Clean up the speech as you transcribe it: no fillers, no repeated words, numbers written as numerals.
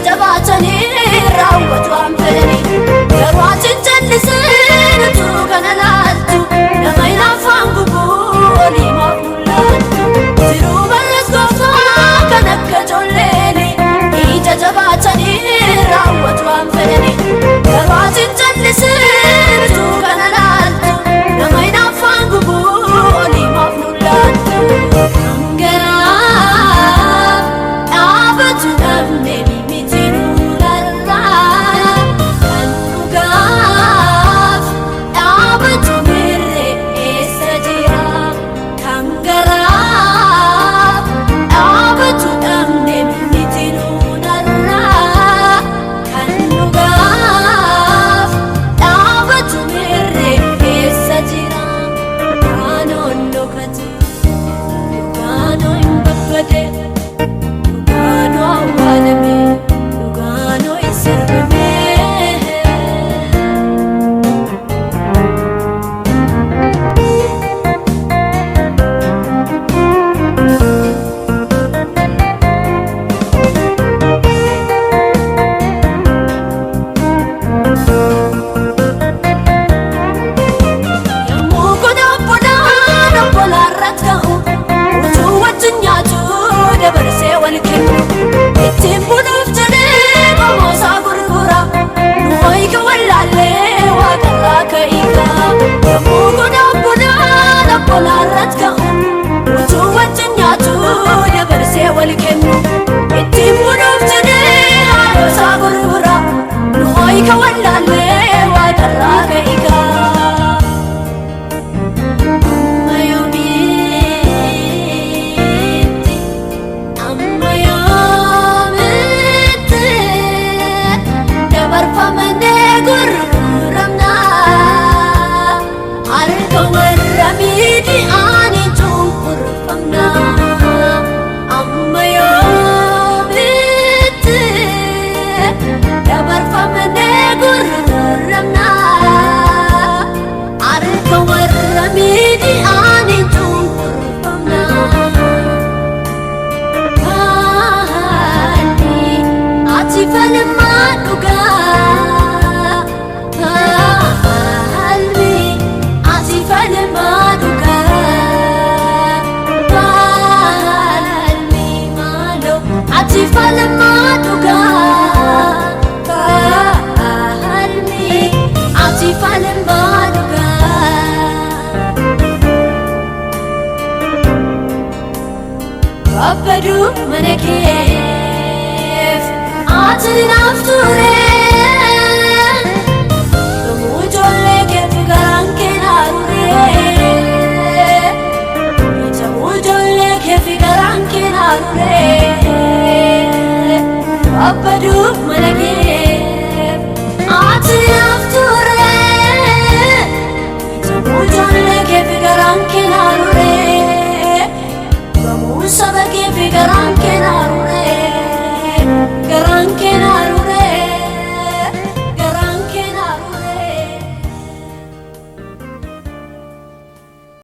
jabaatanii raawwatu hanfedhani garwaatiin jallisee utuu kana laaltu nama hinaafaan gubuu oliimaaf mul'attu jiruu barrees gooftaa kan akka ijoolleeni ija jabaatanii raawwatu hanfedhani garwaatiin jallisee utuu kana laaltu nama hinaafaan gubuu oliimaaf mul'attu garaaf dhaabatu dhabne miti nuurarraa kan dhugaaf dhaabatu mirree eessa jira kan garaaf dhaabatu dhabne miti nuurarraa kan dhugaaf dhaabatu mirree eessa jira kaanoon dhokate kaanoo hin babbade Lugano awwaalame Lugano hin sarbame yommuu kun obbolaan obbolaarratti ka'u utuu wajjin nyaatu dabarsee wal kennu ittiin bunuuf jedhee qomoosaa gurgura nu hoyika wallaallee waaqarraa ka'iika yommuu kun obbolaan obbolaarratti ka'u utuu wajjin nyaatu dabarsee wal kennu ittiin bunuuf jedhee haadhosaa gurgura nu hoyika wallaallee waaqarraa ka'iika amma yoomitti dabarfamnee gurguramna harka warra miidiyanii cunqurfamna amma yoomitti dabarfamnee gurguramna harka warra miidiyanii cunqurfamna ati falmaa dhugaa qalbi ati falmaa dhugaa qalbi maaloo ati falmaa dhugaa qalbi ati falmaa dhugaa babbadu mana keef ati naaf ture yommuu ijoollee keef garaan kee naarure yommuu ijoollee keef garaan kee naarure babbadu mana keef ati naaf ture yommuu ijoollee keef garaan kee naarure yommuu saba keef garaan kee naarure